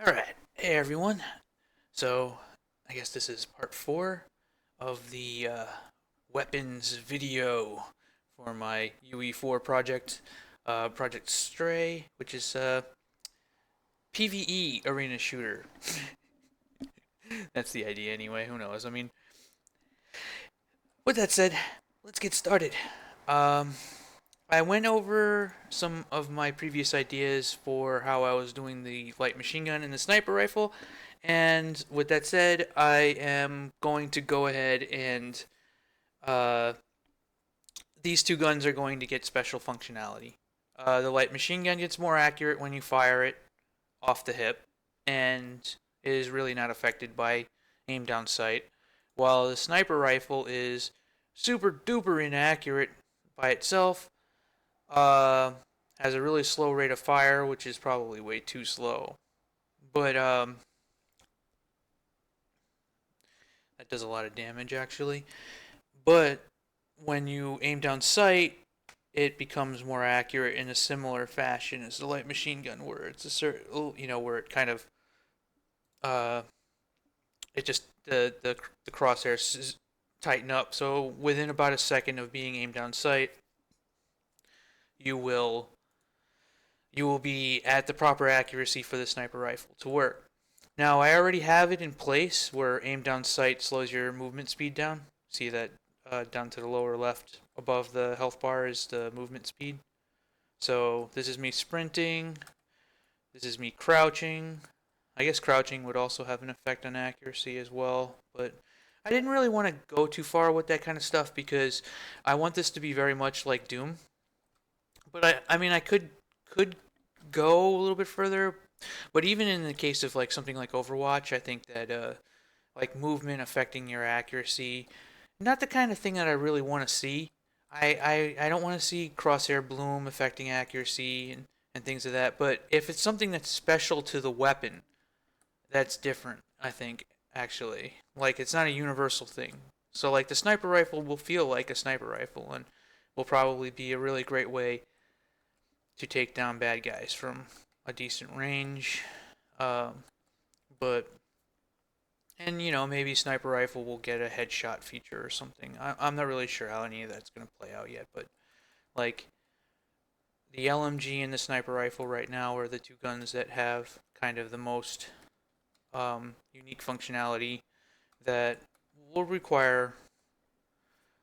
Alright, hey everyone. So, I guess this is part 4 of the weapons video for my UE4 project, Project Stray, which is a PvE arena shooter. That's the idea anyway, who knows? I mean, with that said, let's get started. Um, I went over some of my previous ideas for how I was doing the light machine gun and the sniper rifle, and with that said, I am going to go ahead and uh, these two guns are going to get special functionality. The light machine gun gets more accurate when you fire it off the hip, and is really not affected by aim down sight, while the sniper rifle is super duper inaccurate by itself. Uh, has a really slow rate of fire, which is probably way too slow. But that does a lot of damage actually. But when you aim down sight, it becomes more accurate in a similar fashion as the light machine gun, where it's a certain, where it kind of, uh, it just the crosshairs tighten up. So within about a second of being aimed down sight, you will you will be at the proper accuracy for the sniper rifle to work. Now, I already have it in place where aim down sight slows your movement speed down. See that down to the lower left above the health bar is the movement speed. So this is me sprinting. This is me crouching. I guess crouching would also have an effect on accuracy as well, but I didn't really want to go too far with that kind of stuff because I want this to be very much like Doom. But I mean, I could go a little bit further, but even in the case of like something like Overwatch, I think that like movement affecting your accuracy, not the kind of thing that I really want to see. I don't want to see crosshair bloom affecting accuracy and things of that. But if it's something that's special to the weapon, that's different. I think actually, like it's not a universal thing. So like the sniper rifle will feel like a sniper rifle and will probably be a really great way to take down bad guys from a decent range. Um, but maybe sniper rifle will get a headshot feature or something. I'm not really sure how any of that's gonna play out yet, but like the LMG and the sniper rifle right now are the two guns that have kind of the most unique functionality that will require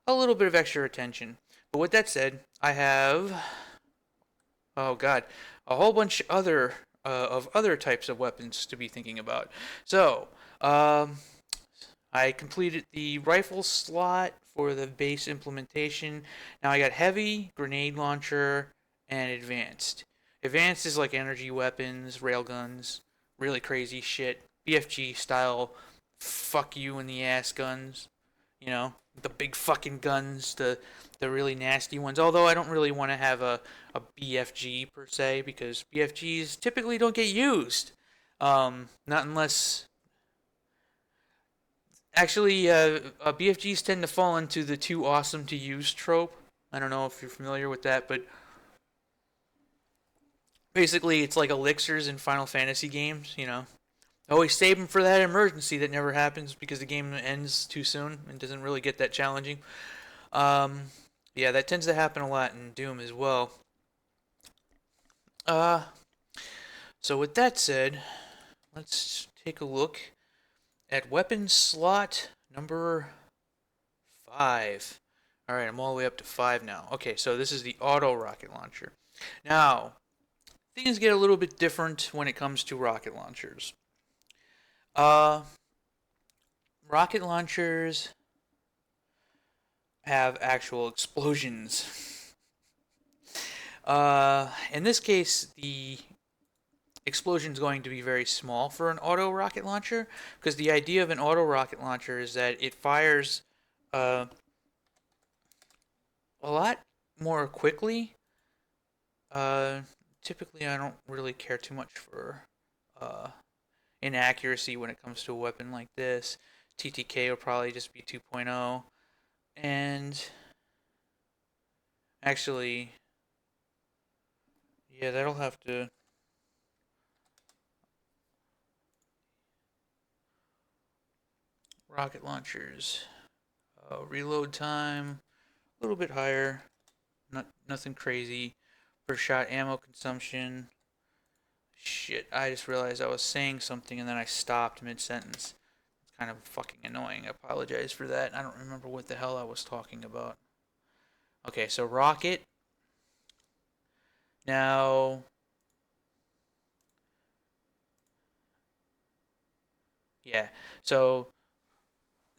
a little bit of extra attention. But with that said, I have oh god, a whole bunch of other types of weapons to be thinking about. So, I completed the rifle slot for the base implementation. Now I got heavy, grenade launcher, and advanced. Advanced is like energy weapons, railguns, really crazy shit, BFG style, fuck you in the ass guns. The big fucking guns, the really nasty ones. Although I don't really want to have a BFG per se because BFGs typically don't get used. Not unless actually BFGs tend to fall into the too awesome to use trope. I don't know if you're familiar with that, but basically it's like elixirs in Final Fantasy games. Always save them for that emergency that never happens because the game ends too soon and doesn't really get that challenging. Um, yeah, that tends to happen a lot in Doom as well. Uh, so with that said, let's take a look at weapon slot number 5. All right, I'm all the way up to 5 now. Okay, so this is the auto rocket launcher. Now, things get a little bit different when it comes to rocket launchers. Uh, rocket launchers have actual explosions. In this case, the explosion is going to be very small for an auto rocket launcher because the idea of an auto rocket launcher is that it fires uh, a lot more quickly. Uh, Typically, I don't really care too much for uh, inaccuracy when it comes to a weapon like this. TTK will probably just be 2.0. And actually, yeah, that'll have to. rocket launchers. Reload time, a little bit higher. Nothing crazy. Per shot ammo consumption. Shit, I just realized I was saying something and then I stopped mid-sentence. It's kind of fucking annoying. I apologize for that. I don't remember what the hell I was talking about. Okay, so rocket. Now, yeah. So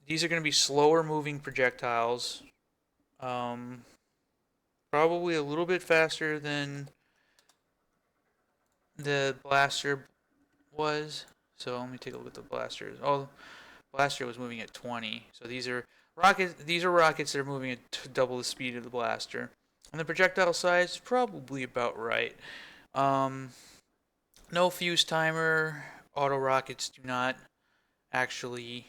these are going to be slower moving projectiles. Um, Probably a little bit faster than the blaster was. So let me take a look at the blasters. Oh, blaster was moving at 20. So these are rockets. These are rockets that are moving at double the speed of the blaster. And the projectile size is probably about right. Um, no fuse timer. Auto rockets do not actually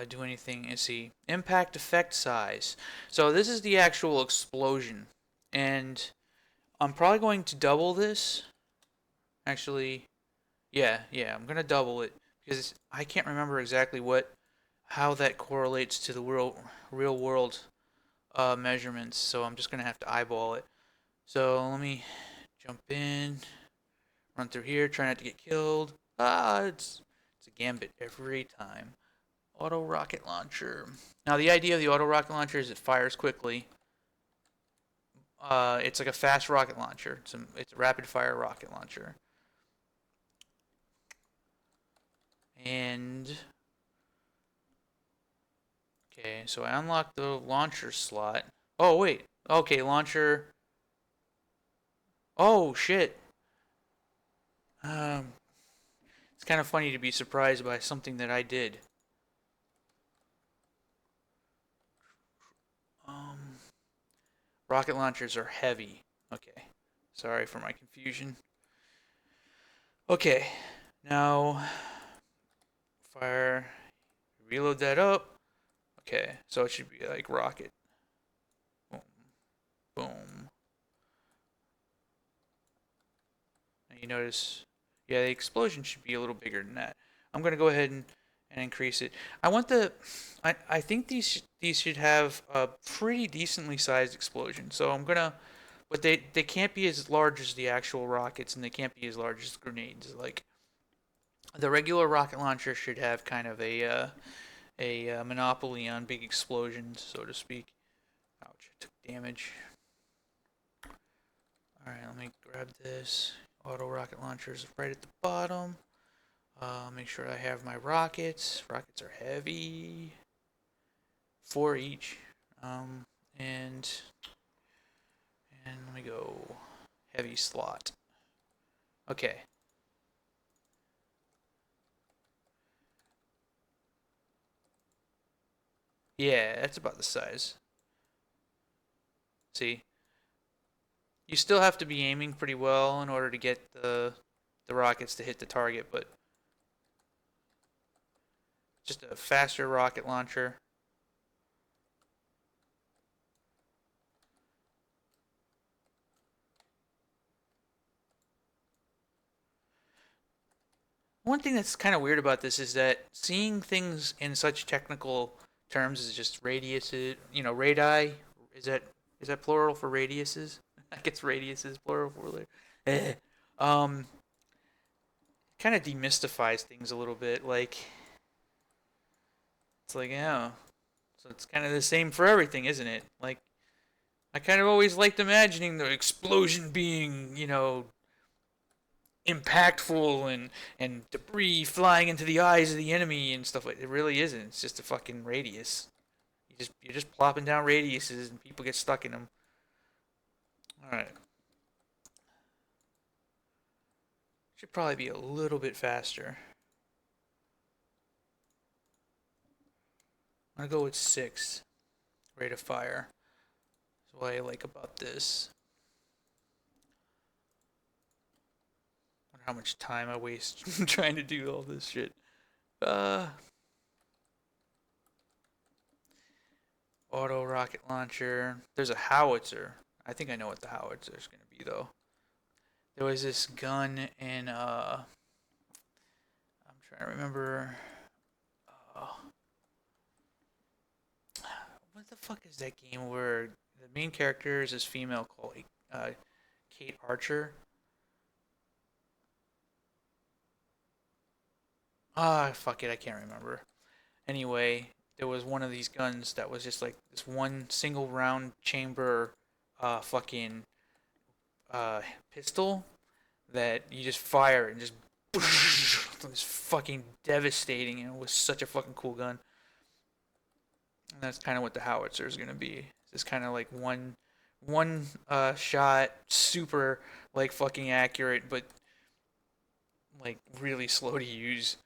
do anything. Let's see. Impact effect size. So this is the actual explosion. And I'm probably going to double this. Actually, yeah, I'm gonna double it because I can't remember exactly how that correlates to the real world measurements. So I'm just gonna have to eyeball it. So let me jump in, run through here, try not to get killed. It's a gambit every time. Auto rocket launcher. Now the idea of the auto rocket launcher is it fires quickly. It's like a fast rocket launcher. It's a rapid fire rocket launcher. And okay, so I unlocked the launcher slot. Oh wait. Okay, launcher. Oh shit. Um, it's kind of funny to be surprised by something that I did. Um, Rocket launchers are heavy. Okay. Sorry for my confusion. Okay. Now fire. Reload that up. Okay. So it should be like rocket. Boom. Boom. And you notice, yeah, the explosion should be a little bigger than that. I'm gonna go ahead and increase it. I think these should have a pretty decently sized explosion. So I'm gonna, but they can't be as large as the actual rockets, and they can't be as large as grenades. Like the regular rocket launcher should have kind of a monopoly on big explosions, so to speak. Ouch! I took damage. All right, let me grab this. Auto rocket launchers right at the bottom. Make sure I have my rockets. Rockets are heavy. 4 each. Um, and let me go heavy slot. Okay. Yeah, that's about the size. See, you still have to be aiming pretty well in order to get the rockets to hit the target, but just a faster rocket launcher. One thing that's kind of weird about this is that seeing things in such technical terms as just radiuses, radii, is that is that plural for radiuses? I guess radiuses plural for eh. Um, Kind of demystifies things a little bit. Like it's like, yeah, so it's kind of the same for everything, isn't it? Like I kind of always liked imagining the explosion being, impactful and debris flying into the eyes of the enemy and stuff like that. It really isn't. It's just a fucking radius. You're just plopping down radiuses and people get stuck in them. All right. Should probably be a little bit faster. I'm gonna go with 6 rate of fire. That's what I like about this. Wonder how much time I waste trying to do all this shit. Uh, Auto rocket launcher. There's a howitzer. I think I know what the howitzer is gonna be though. There was this gun in I'm trying to remember. fuck is that game where the main character is this female called Cate Archer? Ah, fuck it, I can't remember. Anyway, there was one of these guns that was just like this one single round chamber, fucking uh pistol that you just fire and just it's fucking devastating, and it was such a fucking cool gun. And that's kind of what the howitzer is gonna be. It's kind of like one shot, super like fucking accurate, but like really slow to use.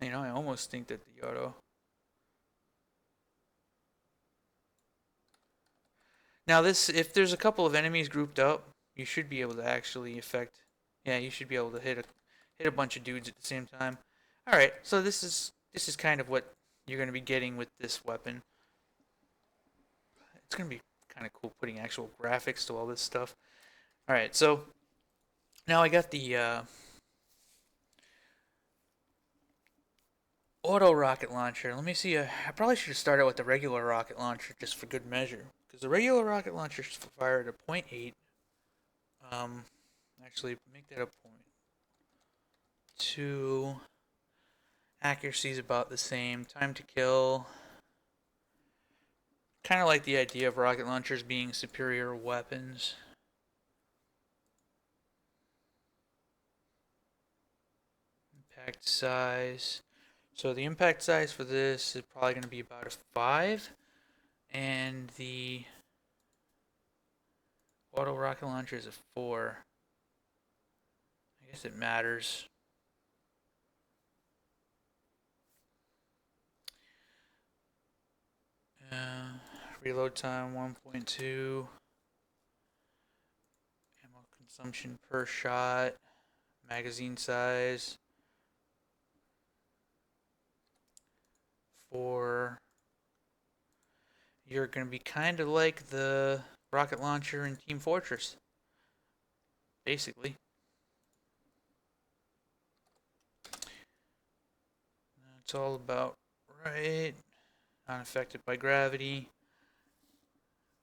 You know, I almost think that the auto. Now this, if there's a couple of enemies grouped up, you should be able to actually affect. Yeah, you should be able to hit a bunch of dudes at the same time. All right, so this is kind of what you're gonna be getting with this weapon. It's gonna be kind of cool putting actual graphics to all this stuff. All right, so now I got the auto rocket launcher. Let me see. I probably should have started with the regular rocket launcher just for good measure, because the regular rocket launcher is fired at .8. Um, actually, make that a .2. Accuracy is about the same. Time to kill. Kind of like the idea of rocket launchers being superior weapons. Impact size. So the impact size for this is probably going to be about a 5. And the auto rocket launcher is a 4. I guess it matters. Reload time 1.2. Ammo consumption per shot. Magazine size 4. You're going to be kind of like the rocket launcher in Team Fortress, basically. That's all about right. Not affected by gravity.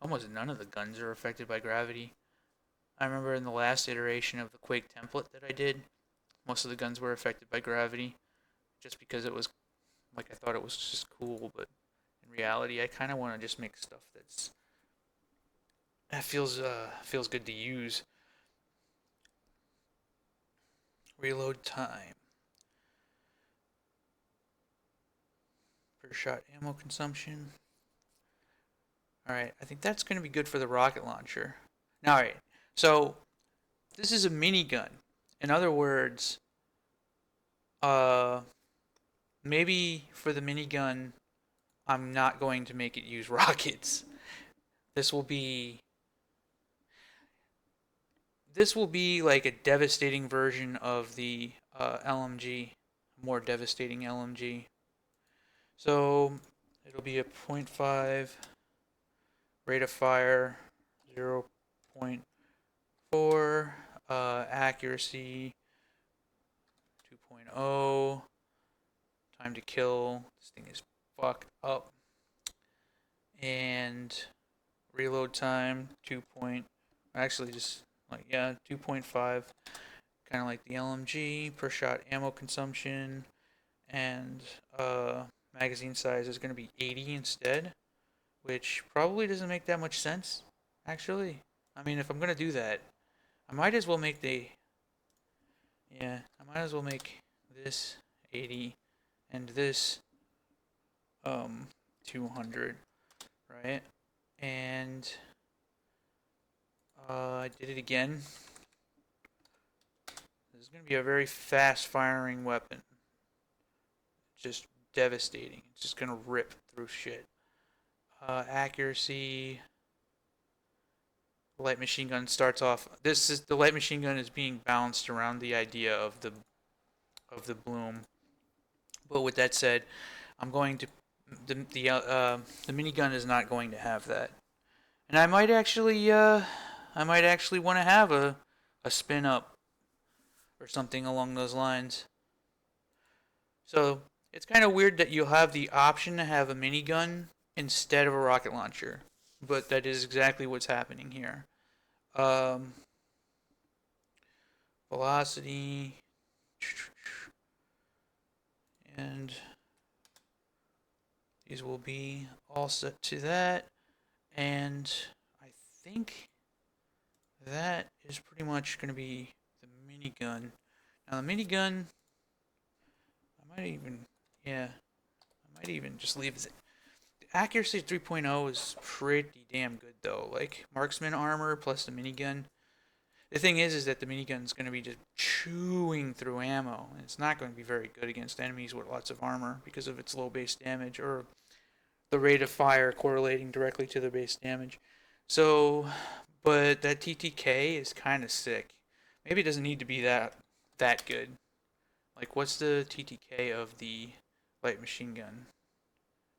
Almost none of the guns are affected by gravity. I remember in the last iteration of the Quake template that I did, most of the guns were affected by gravity, just because it was like I thought it was just cool, but in reality I kind of want to just make stuff that feels good to use. Reload time. Per shot ammo consumption. Alright, I think that's going to be good for the rocket launcher. Now, alright, so this is a minigun. In other words, maybe for the minigun, I'm not going to make it use rockets. This will be like a devastating version of the LMG, more devastating LMG. So it'll be a 0.5 rate of fire, 0.4 accuracy, 2.0 time to kill. This thing is fucked up. And reload time 2. Actually just like 2.5, kind of like the LMG. Per shot ammo consumption, and magazine size is going to be 80 instead, which probably doesn't make that much sense, actually. I mean, if I'm going to do that, I might as well make this 80 and this 200, right? And I did it again. This is going to be a very fast firing weapon. Just devastating. It's just going to rip through shit. Accuracy. The light machine gun starts off. The light machine gun is being balanced around the idea of the bloom. But with that said, I'm going to the minigun is not going to have that, and I might actually want to have a spin up or something along those lines. So it's kind of weird that you'll have the option to have a minigun instead of a rocket launcher, but that is exactly what's happening here. Um, Velocity, and these will be all set to that. And I think that is pretty much going to be the minigun. Now the minigun, I might even, yeah, I might even just leave it. The accuracy 3.0 is pretty damn good though. Like marksman armor plus the minigun. The thing is that the minigun is going to be just chewing through ammo, and it's not going to be very good against enemies with lots of armor because of its low base damage or the rate of fire correlating directly to the base damage. So, but that TTK is kind of sick. Maybe it doesn't need to be that good. Like, what's the TTK of the light machine gun?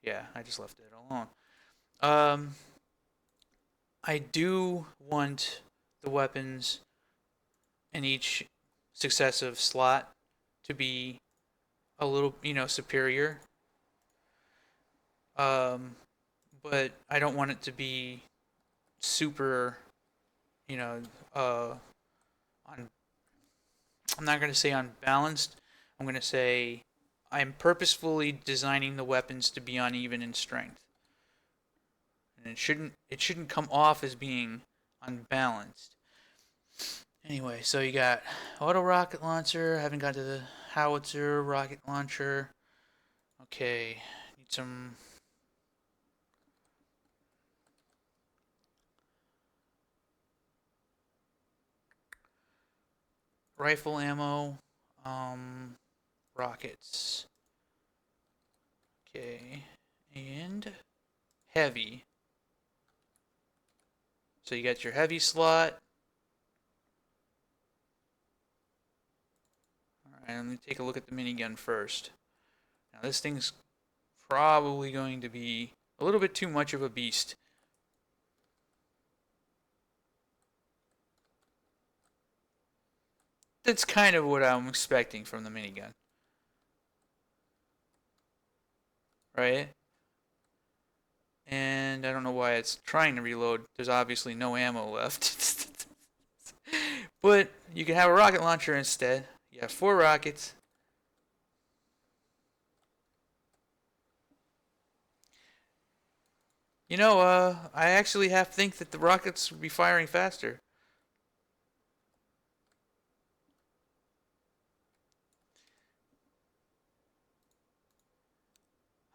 Yeah, I just left it alone. Um, I do want the weapons in each successive slot to be a little, superior. Um, but I don't want it to be super, you know, on. I'm not gonna say unbalanced. I'm gonna say I'm purposefully designing the weapons to be uneven in strength, and it shouldn't come off as being unbalanced. Anyway, so you got auto rocket launcher. Haven't got to the howitzer rocket launcher. Okay, need some rifle ammo. Rockets. Okay, and heavy. So you got your heavy slot. Alright, let me take a look at the minigun first. Now this thing's probably going to be a little bit too much of a beast. That's kind of what I'm expecting from the minigun. Right? And I don't know why it's trying to reload. There's obviously no ammo left. But you can have a rocket launcher instead. You have 4 rockets. I actually have to think that the rockets would be firing faster.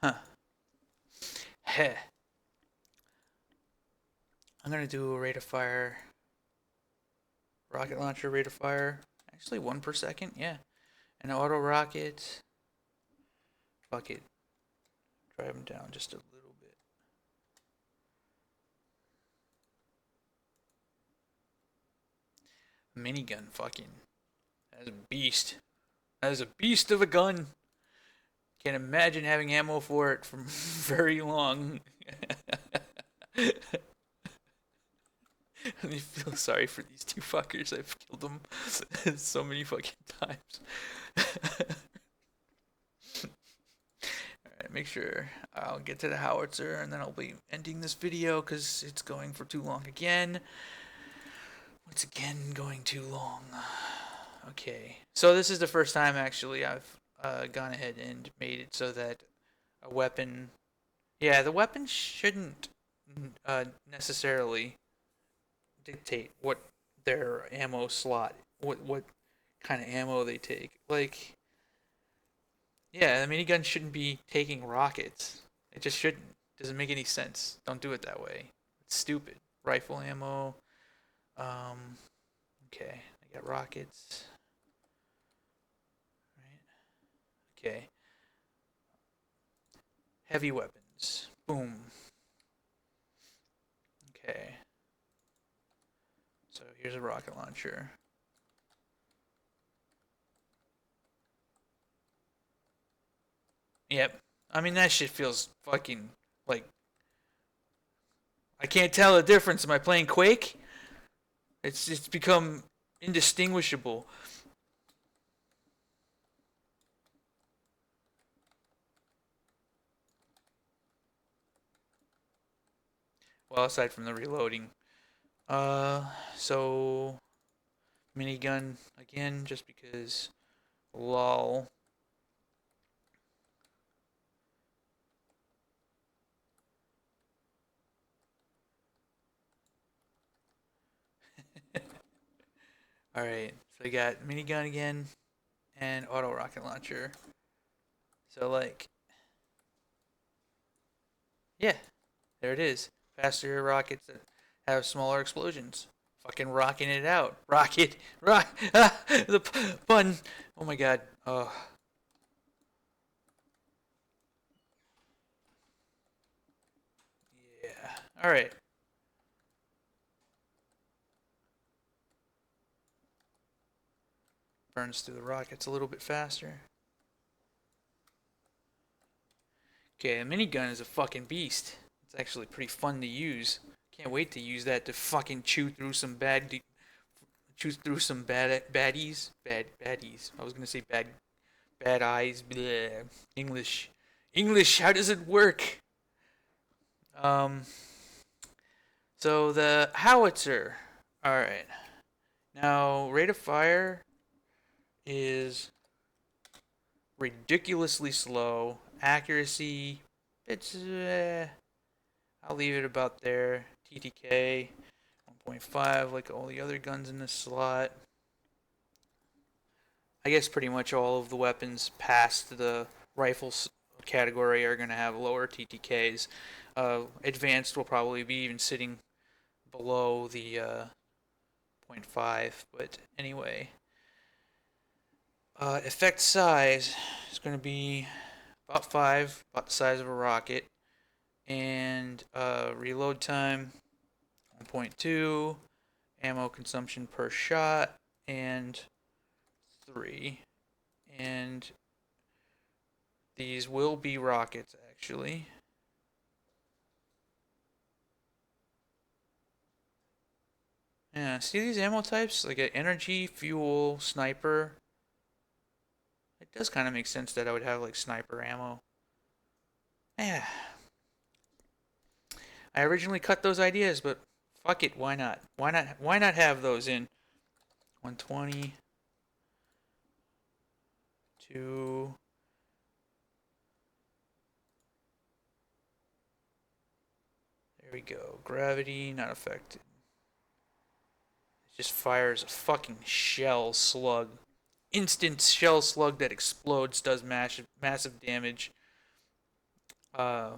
Huh. Heh. I'm gonna do a rate of fire. Rocket launcher rate of fire. Actually, 1 per second, yeah. An auto rocket. Fuck it. Drive them down just a little bit. Minigun, fucking. That is a beast. That is a beast of a gun. Can't imagine having ammo for it for very long. I feel sorry for these two fuckers. I've killed them so many fucking times. Alright, make sure I'll get to the howitzer and then I'll be ending this video because it's going for too long again. Once again, going too long. Okay, so this is the first time actually I've gone ahead and made it so that a weapon. Yeah, the weapon shouldn't necessarily dictate what their ammo slot, what kind of ammo they take. Like, yeah, the minigun shouldn't be taking rockets. It just shouldn't. Doesn't make any sense. Don't do it that way. It's stupid. Rifle ammo. Okay, I got rockets. Right. Okay. Heavy weapons. Boom. Okay. So here's a rocket launcher. Yep. I mean, that shit feels fucking like. I can't tell the difference. Am I playing Quake? It's become indistinguishable. Well, aside from the reloading. So minigun again, just because. Lol. All right. So we got minigun again and auto rocket launcher. So like, yeah, there it is. Faster rockets that have smaller explosions. Fucking rocking it out. Rocket, rock. Ah, the button. Oh my god. Oh. Yeah. All right. Burns through the rockets a little bit faster. Okay, a minigun is a fucking beast. It's actually pretty fun to use. Can't wait to use that to fucking chew through some baddies. I was gonna say bad eyes. Bleh. English. How does it work? Um. So the howitzer. All right. Now rate of fire is ridiculously slow. Accuracy, it's I'll leave it about there. TTK 1.5, like all the other guns in this slot. I guess pretty much all of the weapons past the rifles category are going to have lower TTKs. Advanced will probably be even sitting below the zero point 0.5, but anyway. Effect size is going to be about 5, about the size of a rocket. And reload time 1.2, ammo consumption per shot, and 3. And these will be rockets, actually. Yeah, see these ammo types? Like an energy, fuel, sniper. It does kind of make sense that I would have like sniper ammo. Yeah. I originally cut those ideas, but fuck it, why not? Why not have those in 120 to there we go. Gravity not affected. It just fires a fucking shell slug. Instant shell slug that explodes, does massive damage. Uh,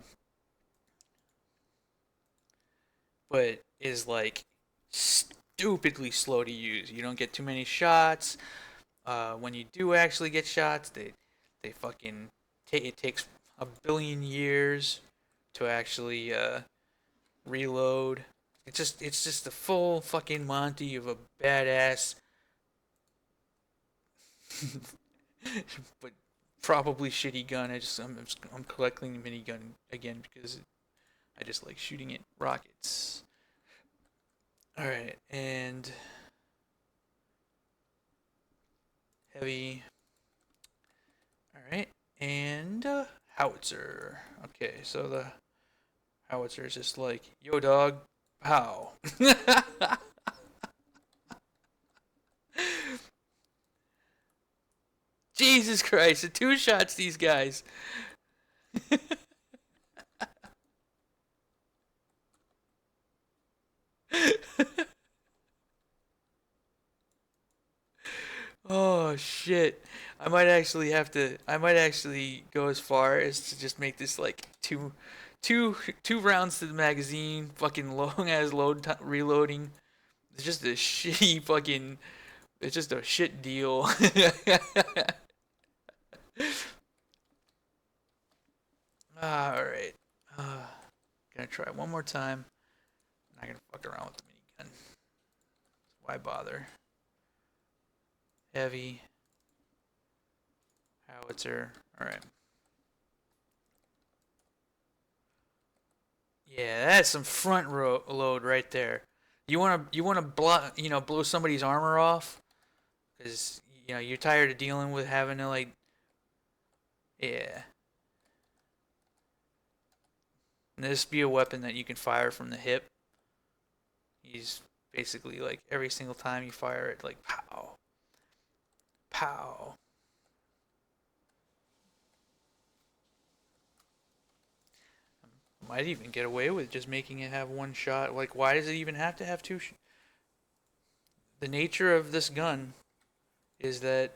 but is like stupidly slow to use. You don't get too many shots. When you do actually get shots, they fucking it takes a billion years to actually reload. It's just a full fucking Monty of a badass, but probably shitty gun. I'm collecting the minigun again because I just like shooting at rockets. All right, and heavy. All right, and howitzer. Okay, so the howitzer is just like, yo dog, pow. Jesus Christ, the two shots these guys. Oh shit. I might actually go as far as to just make this like two rounds to the magazine, fucking long as reloading. It's just a shitty fucking it's just a shit deal. Alright. Gonna try one more time. I'm not gonna fuck around with the minigun. Why bother? Heavy. Howitzer. Alright. Yeah, that's some load right there. You wanna blow somebody's armor off because you're tired of dealing with having to like yeah. And this be a weapon that you can fire from the hip. He's basically like every single time you fire it, like pow, pow. Might even get away with just making it have one shot. Like, why does it even have to have two? The nature of this gun is that,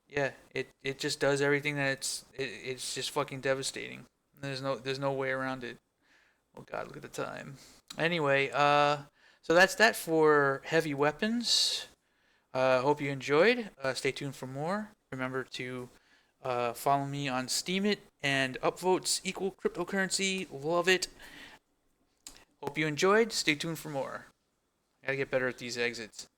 yeah, it just does everything that it's just fucking devastating. There's no way around it. Oh God, look at the time. Anyway, so that's that for heavy weapons. Hope you enjoyed. Stay tuned for more. Remember to follow me on Steemit and upvotes equal cryptocurrency. Love it. Hope you enjoyed. Stay tuned for more. Gotta get better at these exits.